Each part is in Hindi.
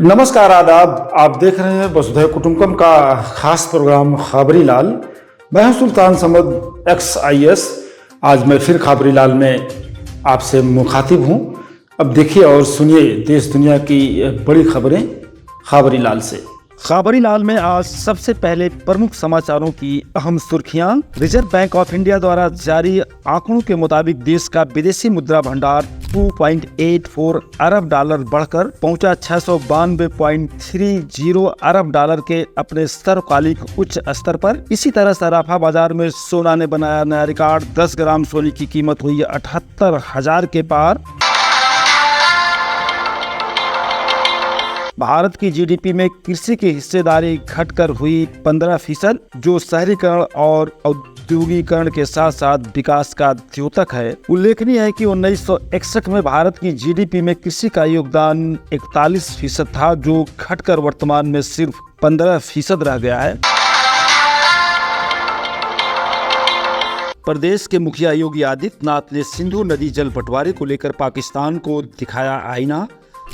नमस्कार आदाब। आप देख रहे हैं वसुधैव कुटुंबकम का खास प्रोग्राम खबरी लाल। मैं हूं सुल्तान समद XIS। आज मैं फिर खबरी लाल में आपसे मुखातिब हूं। अब देखिए और सुनिए देश दुनिया की बड़ी खबरें खबरी लाल से। खबरी लाल में आज सबसे पहले प्रमुख समाचारों की अहम सुर्खियां। रिजर्व बैंक ऑफ इंडिया द्वारा जारी आंकड़ों के मुताबिक देश का विदेशी मुद्रा भंडार 2.84 अरब डॉलर बढ़कर पहुंचा 692.30 अरब डॉलर के अपने सर्वकालिक उच्च स्तर पर। इसी तरह सराफा बाजार में सोना ने बनाया नया रिकॉर्ड। 10 ग्राम सोने की कीमत हुई 78,000 के पार। भारत की जीडीपी में कृषि की हिस्सेदारी घटकर हुई 15%, जो शहरीकरण और औद्योगिकरण के साथ साथ विकास का द्योतक है। उल्लेखनीय है कि 1961 में भारत की जीडीपी में कृषि का योगदान 41% था, जो घटकर वर्तमान में सिर्फ 15% रह गया है। प्रदेश के मुखिया योगी आदित्यनाथ ने सिंधु नदी जल बंटवारे को लेकर पाकिस्तान को दिखाया आईना।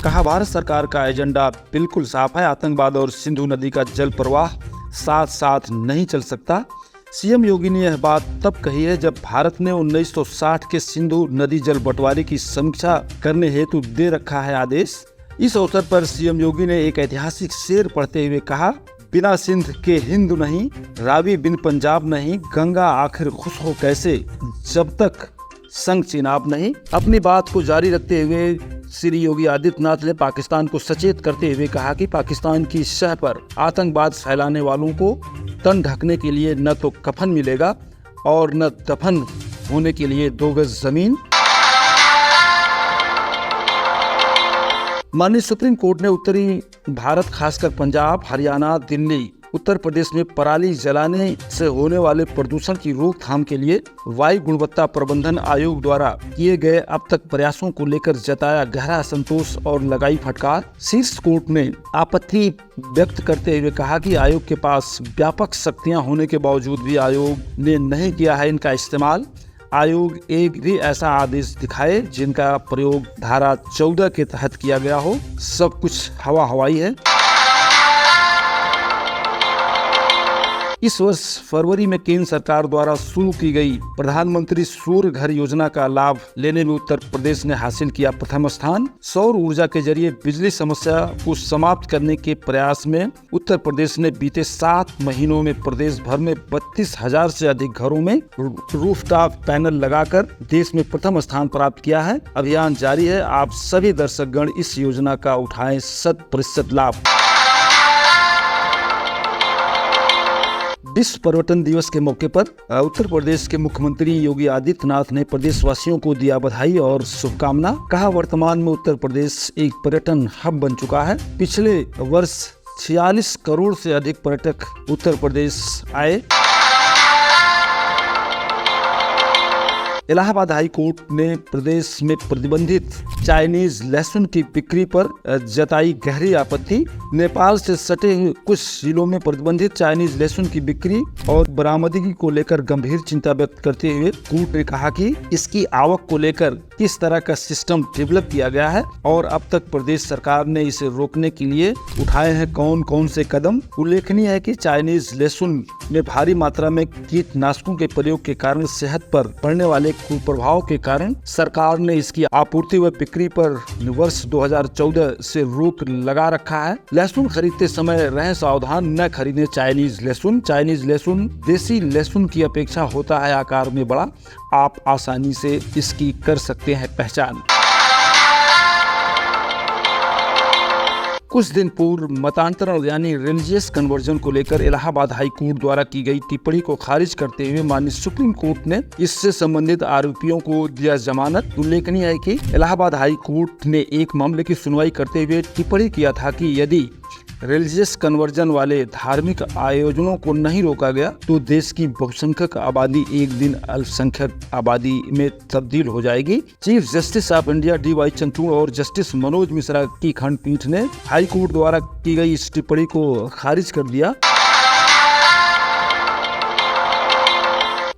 कहा, भारत सरकार का एजेंडा बिल्कुल साफ है। आतंकवाद और सिंधु नदी का जल प्रवाह साथ साथ नहीं चल सकता। सीएम योगी ने यह बात तब कही है जब भारत ने 1960 के सिंधु नदी जल बंटवारे की समीक्षा करने हेतु दे रखा है आदेश। इस अवसर पर सीएम योगी ने एक ऐतिहासिक शेर पढ़ते हुए कहा, बिना सिंध के हिंद नहीं, रावी बिन पंजाब नहीं, गंगा आखिर खुश हो कैसे, जब तक संग चिनाब नहीं। अपनी बात को जारी रखते हुए श्री योगी आदित्यनाथ ने पाकिस्तान को सचेत करते हुए कहा कि पाकिस्तान की शह पर आतंकवाद फैलाने वालों को तन ढकने के लिए न तो कफन मिलेगा और न दफन होने के लिए 2 गज जमीन। माननीय सुप्रीम कोर्ट ने उत्तरी भारत खासकर पंजाब, हरियाणा, दिल्ली, उत्तर प्रदेश में पराली जलाने से होने वाले प्रदूषण की रोकथाम के लिए वायु गुणवत्ता प्रबंधन आयोग द्वारा किए गए अब तक प्रयासों को लेकर जताया गहरा असंतोष और लगाई फटकार। शीर्ष कोर्ट ने आपत्ति व्यक्त करते हुए कहा कि आयोग के पास व्यापक शक्तियां होने के बावजूद भी आयोग ने नहीं किया है इनका इस्तेमाल। आयोग एक भी ऐसा आदेश दिखाए जिनका प्रयोग धारा 14 के तहत किया गया हो। सब कुछ हवा हवाई है। इस वर्ष फरवरी में केंद्र सरकार द्वारा शुरू की गई प्रधानमंत्री सूर्य घर योजना का लाभ लेने में उत्तर प्रदेश ने हासिल किया प्रथम स्थान। सौर ऊर्जा के जरिए बिजली समस्या को समाप्त करने के प्रयास में उत्तर प्रदेश ने बीते 7 महीनों में प्रदेश भर में 32,000 से अधिक घरों में रूफटॉप पैनल लगाकर देश में प्रथम स्थान प्राप्त किया है। अभियान जारी है। आप सभी दर्शकगण इस योजना का उठाएं 100% लाभ। विश्व पर्यटन दिवस के मौके पर उत्तर प्रदेश के मुख्यमंत्री योगी आदित्यनाथ ने प्रदेशवासियों को दिया बधाई और शुभकामना। कहा, वर्तमान में उत्तर प्रदेश एक पर्यटन हब बन चुका है। पिछले वर्ष 46 करोड़ से अधिक पर्यटक उत्तर प्रदेश आए। इलाहाबाद हाई कोर्ट ने प्रदेश में प्रतिबंधित चाइनीज लहसुन की बिक्री पर जताई गहरी आपत्ति। नेपाल से सटे हुए कुछ जिलों में प्रतिबंधित चाइनीज लहसुन की बिक्री और बरामदगी को लेकर गंभीर चिंता व्यक्त करते हुए कोर्ट ने कहा कि इसकी आवक को लेकर किस तरह का सिस्टम डेवलप किया गया है और अब तक प्रदेश सरकार ने इसे रोकने के लिए उठाए हैं कौन कौन से कदम। उल्लेखनीय है कि चाइनीज लहसुन में भारी मात्रा में कीटनाशकों के प्रयोग के कारण सेहत पर पड़ने वाले कुप्रभाव के कारण सरकार ने इसकी आपूर्ति व बिक्री पर वर्ष 2014 से रोक लगा रखा है। लहसुन खरीदते समय रहें सावधान, न खरीदें चाइनीज लहसुन। चाइनीज लहसुन देसी लहसुन की अपेक्षा होता है आकार में बड़ा। आप आसानी से इसकी कर सकते हैं पहचान। कुछ दिन पूर्व मतांतरण यानी रिलीजियस कन्वर्जन को लेकर इलाहाबाद हाई कोर्ट द्वारा की गई टिप्पणी को खारिज करते हुए माननीय सुप्रीम कोर्ट ने इससे संबंधित आरोपियों को दिया जमानत। उल्लेखनीय है कि इलाहाबाद हाई कोर्ट ने एक मामले की सुनवाई करते हुए टिप्पणी किया था कि यदि रिलीजियस कन्वर्जन वाले धार्मिक आयोजनों को नहीं रोका गया तो देश की बहुसंख्यक आबादी एक दिन अल्पसंख्यक आबादी में तब्दील हो जाएगी। Chief justice of India DY Chandrachud और जस्टिस मनोज मिश्रा की खंडपीठ ने हाई कोर्ट द्वारा की गई इस टिप्पणी को खारिज कर दिया।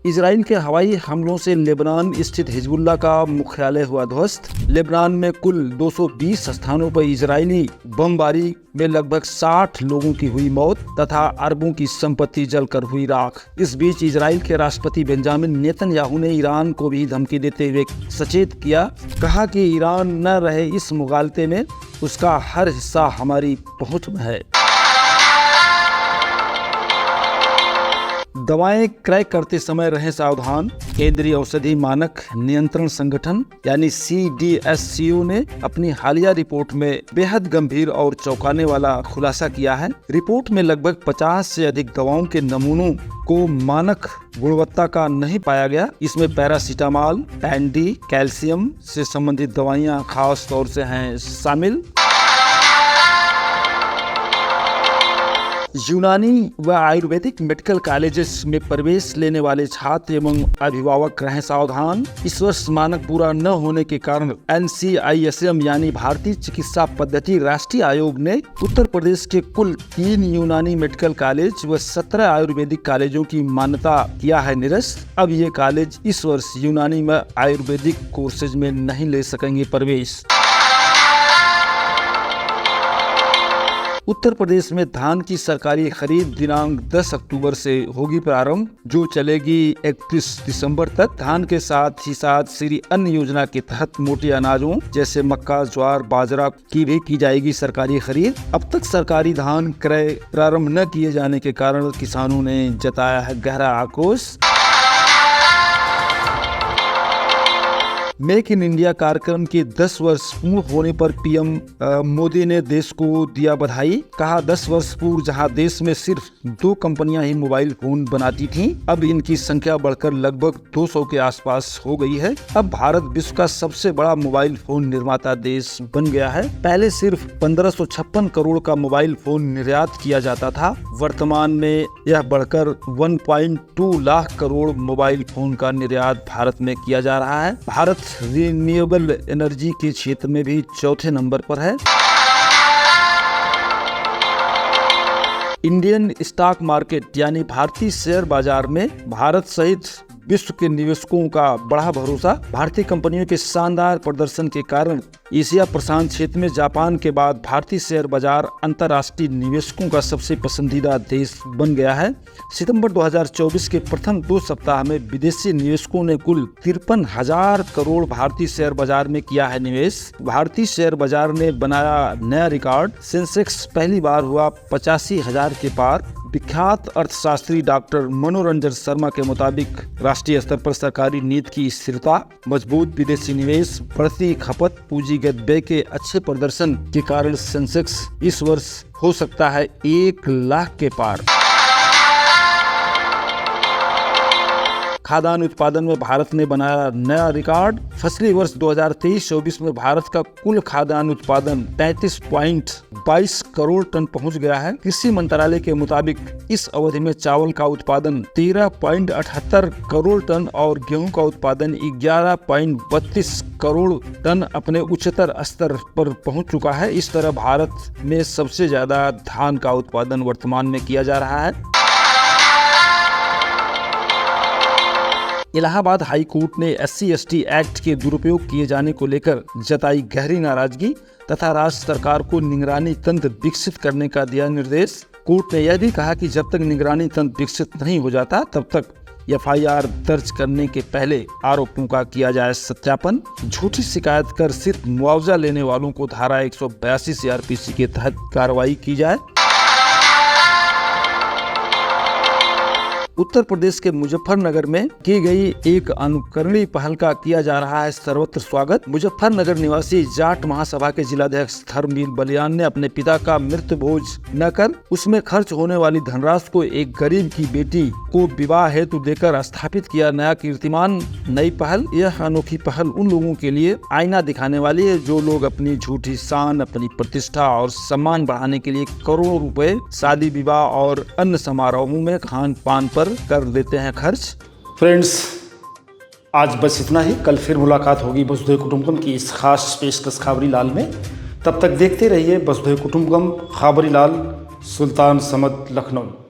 इजराइल के हवाई हमलों से लेबनान स्थित हिजबुल्लाह का मुख्यालय हुआ ध्वस्त। लेबनान में कुल 220 स्थानों पर इजरायली बमबारी में लगभग 60 लोगों की हुई मौत तथा अरबों की संपत्ति जलकर हुई राख। इस बीच इजराइल के राष्ट्रपति बेंजामिन नेतन्याहू ने ईरान को भी धमकी देते हुए सचेत किया, कहा कि ईरान न रहे इस मुगालते में, उसका हर हिस्सा हमारी पहुंच में है। दवाएं क्रय करते समय रहें सावधान। केंद्रीय औषधि मानक नियंत्रण संगठन यानी CDSCO ने अपनी हालिया रिपोर्ट में बेहद गंभीर और चौंकाने वाला खुलासा किया है। रिपोर्ट में लगभग 50 से अधिक दवाओं के नमूनों को मानक गुणवत्ता का नहीं पाया गया। इसमें पैरासीटामॉल, पैंडी, कैल्शियम से संबंधित दवाइयां खास तौर से हैं शामिल। यूनानी व आयुर्वेदिक मेडिकल कॉलेजेस में प्रवेश लेने वाले छात्र एवं अभिभावक रहें सावधान। इस वर्ष मानक पूरा न होने के कारण NCISM यानी भारतीय चिकित्सा पद्धति राष्ट्रीय आयोग ने उत्तर प्रदेश के कुल 3 यूनानी मेडिकल कॉलेज व 17 आयुर्वेदिक कॉलेजों की मान्यता किया है निरस्त। अब ये कॉलेज इस वर्ष यूनानी व आयुर्वेदिक कोर्सेज में नहीं ले सकेंगे प्रवेश। उत्तर प्रदेश में धान की सरकारी खरीद दिनांक 10 अक्टूबर से होगी प्रारंभ, जो चलेगी 31 दिसंबर तक। धान के साथ ही साथ श्री अन्न योजना के तहत मोटे अनाजों जैसे मक्का, ज्वार, बाजरा की भी की जाएगी सरकारी खरीद। अब तक सरकारी धान क्रय प्रारंभ न किए जाने के कारण किसानों ने जताया है गहरा आक्रोश। मेक इन इंडिया कार्यक्रम के 10 वर्ष पूर्ण होने पर PM मोदी ने देश को दिया बधाई। कहा 10 वर्ष पूर्व जहां देश में सिर्फ 2 कंपनियां ही मोबाइल फोन बनाती थीं, अब इनकी संख्या बढ़कर लगभग 200 के आसपास हो गई है। अब भारत विश्व का सबसे बड़ा मोबाइल फोन निर्माता देश बन गया है। पहले सिर्फ 1556 करोड़ का मोबाइल फोन निर्यात किया जाता था, वर्तमान में यह बढ़कर 1.2 लाख करोड़ मोबाइल फोन का निर्यात भारत में किया जा रहा है। भारत रिन्यूएबल एनर्जी के क्षेत्र में भी चौथे नंबर पर है। इंडियन स्टॉक मार्केट यानी भारतीय शेयर बाजार में भारत सहित विश्व के निवेशकों का बड़ा भरोसा। भारतीय कंपनियों के शानदार प्रदर्शन के कारण एशिया प्रशांत क्षेत्र में जापान के बाद भारतीय शेयर बाजार अंतर्राष्ट्रीय निवेशकों का सबसे पसंदीदा देश बन गया है। सितंबर 2024 के प्रथम 2 सप्ताह में विदेशी निवेशकों ने कुल 53,000 करोड़ भारतीय शेयर बाजार में किया है निवेश। भारतीय शेयर बाजार ने बनाया नया रिकॉर्ड। सेंसेक्स पहली बार हुआ 85,000 के पार। विख्यात अर्थशास्त्री डॉक्टर मनोरंजन शर्मा के मुताबिक राष्ट्रीय स्तर पर सरकारी नीति की स्थिरता, मजबूत विदेशी निवेश, बढ़ती खपत, पूंजीगत व्यय के अच्छे प्रदर्शन के कारण सेंसेक्स इस वर्ष हो सकता है 1 लाख के पार। खाद्यान्न उत्पादन में भारत ने बनाया नया रिकॉर्ड। फसली वर्ष 2023-24 में भारत का कुल खाद्यान्न उत्पादन 33.22 करोड़ टन पहुंच गया है। कृषि मंत्रालय के मुताबिक इस अवधि में चावल का उत्पादन 13.78 करोड़ टन और गेहूं का उत्पादन 11.32 करोड़ टन अपने उच्चतर स्तर पर पहुंच चुका है। इस तरह भारत में सबसे ज्यादा धान का उत्पादन वर्तमान में किया जा रहा है। इलाहाबाद हाई कोर्ट ने SC/ST एक्ट के दुरुपयोग किए जाने को लेकर जताई गहरी नाराजगी तथा राज्य सरकार को निगरानी तंत्र विकसित करने का दिया निर्देश। कोर्ट ने यह भी कहा कि जब तक निगरानी तंत्र विकसित नहीं हो जाता तब तक FIR दर्ज करने के पहले आरोपों का किया जाए सत्यापन। झूठी शिकायत कर सिर्फ मुआवजा लेने वालों को धारा 182 CRPC के तहत कार्रवाई की जाए। उत्तर प्रदेश के मुजफ्फरनगर में की गई एक अनुकरणीय पहल का किया जा रहा है सर्वत्र स्वागत। मुजफ्फरनगर निवासी जाट महासभा के जिलाध्यक्ष धर्मवीर बलियान ने अपने पिता का मृत्यु भोज न कर उसमें खर्च होने वाली धनराशि को एक गरीब की बेटी को विवाह हेतु देकर स्थापित किया नया कीर्तिमान। नई पहल, यह अनोखी पहल उन लोगों के लिए आईना दिखाने वाली है जो लोग अपनी झूठी शान, अपनी प्रतिष्ठा और सम्मान बढ़ाने के लिए करोड़ों रुपए शादी, विवाह और अन्य समारोहों में खान पान पर कर देते हैं खर्च। फ्रेंड्स, आज बस इतना ही। कल फिर मुलाकात होगी वसुधैव कुटुंबकम की इस खास पेशकश खबरी लाल में। तब तक देखते रहिए वसुधैव कुटुंबकम, खबरी लाल, सुल्तान समद, लखनऊ।